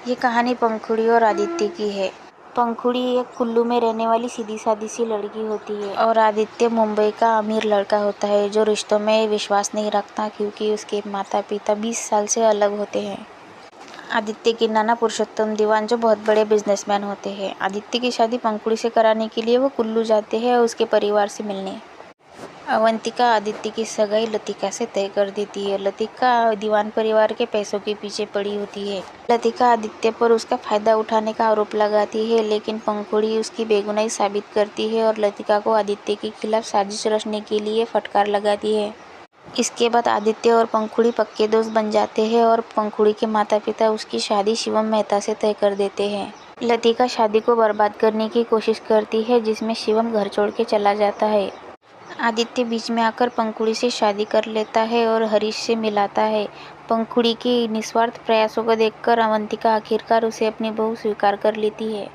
ये कहानी पंखुड़ी और आदित्य की है। पंखुड़ी एक कुल्लू में रहने वाली सीधी सादी सी लड़की होती है और आदित्य मुंबई का अमीर लड़का होता है जो रिश्तों में विश्वास नहीं रखता क्योंकि उसके माता पिता 20 साल से अलग होते हैं। आदित्य के नाना पुरुषोत्तम दीवान जो बहुत बड़े बिजनेसमैन होते हैं। आदित्य की शादी पंखुड़ी से कराने के लिए वो कुल्लू जाते हैं उसके परिवार से मिलने। अवंतिका आदित्य की सगाई लतिका से तय कर देती है। लतिका दीवान परिवार के पैसों के पीछे पड़ी होती है। लतिका आदित्य पर उसका फायदा उठाने का आरोप लगाती है, लेकिन पंखुड़ी उसकी बेगुनाही साबित करती है और लतिका को आदित्य के खिलाफ साजिश रचने के लिए फटकार लगाती है। इसके बाद आदित्य और पंखुड़ी पक्के दोस्त बन जाते हैं और पंखुड़ी के माता पिता उसकी शादी शिवम मेहता से तय कर देते हैं। लतिका शादी को बर्बाद करने की कोशिश करती है जिसमें शिवम घर छोड़ के चला जाता है। आदित्य बीच में आकर पंखुड़ी से शादी कर लेता है और हरीश से मिलाता है। पंखुड़ी की निस्वार्थ प्रयासों को देखकर अवंतिका आखिरकार उसे अपनी बहू स्वीकार कर लेती है।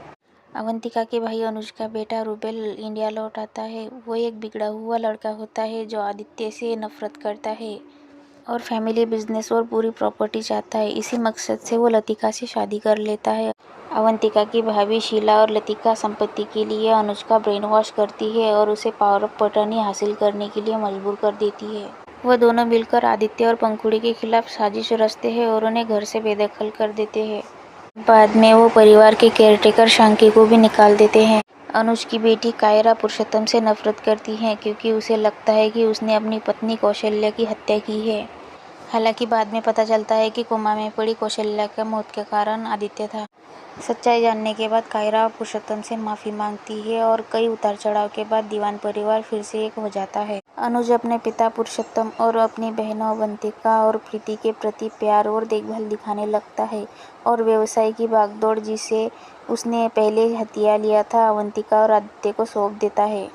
अवंतिका के भाई अनुज का बेटा रूबेल इंडिया लौट आता है। वो एक बिगड़ा हुआ लड़का होता है जो आदित्य से नफरत करता है और फैमिली बिजनेस और पूरी प्रॉपर्टी चाहता है। इसी मकसद से वो लतिका से शादी कर लेता है। अवंतिका की भाभी शीला और लतिका संपत्ति के लिए अनुज का ब्रेन वॉश करती है और उसे पावर ऑफ अटर्नी हासिल करने के लिए मजबूर कर देती है। वह दोनों मिलकर आदित्य और पंखुड़ी के खिलाफ साजिश रचते हैं और उन्हें घर से बेदखल कर देते हैं। बाद में वो परिवार के केयरटेकर शांकी को भी निकाल देते हैं। अनुज की बेटी कायरा पुरुषोत्तम से नफरत करती है क्योंकि उसे लगता है कि उसने अपनी पत्नी कौशल्या की हत्या की है। हालांकि बाद में पता चलता है कि कोमा में पड़ी कौशल्या का मौत के कारण आदित्य था। सच्चाई जानने के बाद कायरा पुरुषोत्तम से माफी मांगती है और कई उतार चढ़ाव के बाद दीवान परिवार फिर से एक हो जाता है। अनुज अपने पिता पुरुषोत्तम और अपनी बहनों अवंतिका और प्रीति के प्रति प्यार और देखभाल दिखाने लगता है और व्यवसाय की भागदौड़ जिसे उसने पहले हथिया लिया था अवंतिका और आदित्य को सौंप देता है।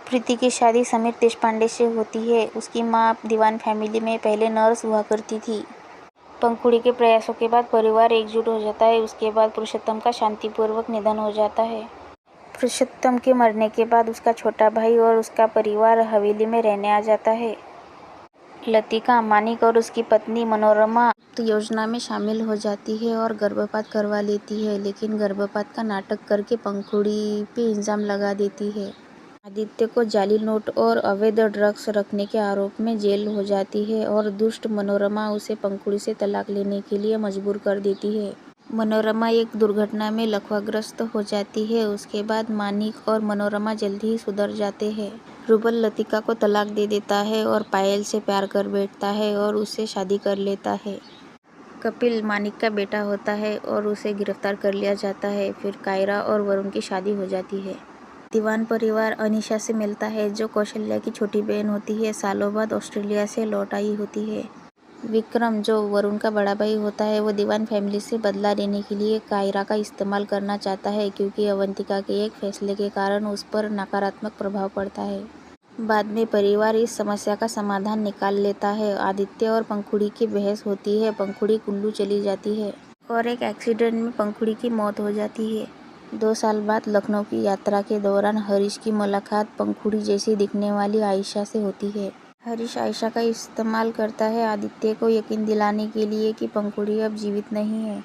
प्रीति की शादी समीर देशपांडे से होती है। उसकी माँ दीवान फैमिली में पहले नर्स हुआ करती थी। पंखुड़ी के प्रयासों के बाद परिवार एकजुट हो जाता है। उसके बाद पुरुषोत्तम का शांतिपूर्वक निधन हो जाता है। पुरुषोत्तम के मरने के बाद उसका छोटा भाई और उसका परिवार हवेली में रहने आ जाता है। लतिका मानिक और उसकी पत्नी मनोरमा योजना में शामिल हो जाती है और गर्भपात करवा लेती है, लेकिन गर्भपात का नाटक करके पंखुड़ी पे इल्जाम लगा देती है। आदित्य को जाली नोट और अवैध ड्रग्स रखने के आरोप में जेल हो जाती है और दुष्ट मनोरमा उसे पंखुड़ी से तलाक लेने के लिए मजबूर कर देती है। मनोरमा एक दुर्घटना में लकवाग्रस्त हो जाती है। उसके बाद मानिक और मनोरमा जल्दी ही सुधर जाते हैं। रूबल लतिका को तलाक दे देता है और पायल से प्यार कर बैठता है और उससे शादी कर लेता है। कपिल मानिक का बेटा होता है और उसे गिरफ्तार कर लिया जाता है। फिर कायरा और वरुण की शादी हो जाती है। दीवान परिवार अनीशा से मिलता है जो कौशल्या की छोटी बहन होती है। सालों बाद ऑस्ट्रेलिया से लौट आई होती है। विक्रम जो वरुण का बड़ा भाई होता है वो दीवान फैमिली से बदला लेने के लिए कायरा का इस्तेमाल करना चाहता है क्योंकि अवंतिका के एक फैसले के कारण उस पर नकारात्मक प्रभाव पड़ता है। बाद में परिवार इस समस्या का समाधान निकाल लेता है। आदित्य और पंखुड़ी की बहस होती है। पंखुड़ी कुल्लू चली जाती है और एक एक्सीडेंट में पंखुड़ी की मौत हो जाती है। 2 साल बाद लखनऊ की यात्रा के दौरान हरीश की मुलाकात पंखुड़ी जैसी दिखने वाली आयशा से होती है। हरीश आयशा का इस्तेमाल करता है आदित्य को यकीन दिलाने के लिए कि पंखुड़ी अब जीवित नहीं है,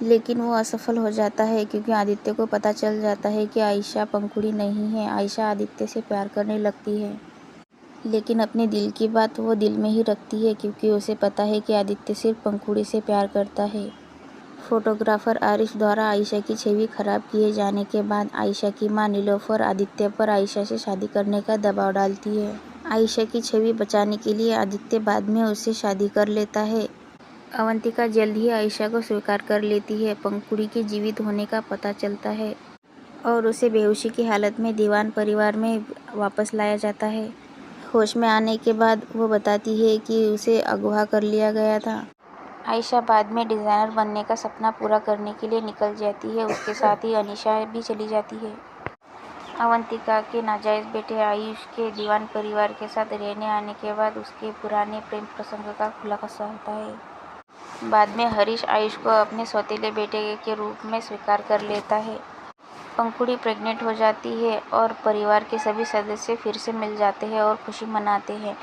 लेकिन वो असफल हो जाता है क्योंकि आदित्य को पता चल जाता है कि आयशा पंखुड़ी नहीं है। आयशा आदित्य से प्यार करने लगती है, लेकिन अपने दिल की बात वो दिल में ही रखती है क्योंकि उसे पता है कि आदित्य सिर्फ पंखुड़ी से प्यार करता है। फोटोग्राफर आरिफ द्वारा आयशा की छवि खराब किए जाने के बाद आयशा की मां नीलोफर आदित्य पर आयशा से शादी करने का दबाव डालती है। आयशा की छवि बचाने के लिए आदित्य बाद में उससे शादी कर लेता है। अवंतिका जल्द ही आयशा को स्वीकार कर लेती है। पंखुड़ी के जीवित होने का पता चलता है और उसे बेहोशी की हालत में दीवान परिवार में वापस लाया जाता है। होश में आने के बाद वो बताती है कि उसे अगवा कर लिया गया था। आयशा बाद में डिज़ाइनर बनने का सपना पूरा करने के लिए निकल जाती है। उसके साथ ही अनीशा भी चली जाती है। अवंतिका के नाजायज़ बेटे आयुष के दीवान परिवार के साथ रहने आने के बाद उसके पुराने प्रेम प्रसंग का खुलासा होता है। बाद में हरीश आयुष को अपने सौतेले बेटे के रूप में स्वीकार कर लेता है। पंखुड़ी प्रेग्नेंट हो जाती है और परिवार के सभी सदस्य फिर से मिल जाते हैं और खुशी मनाते हैं।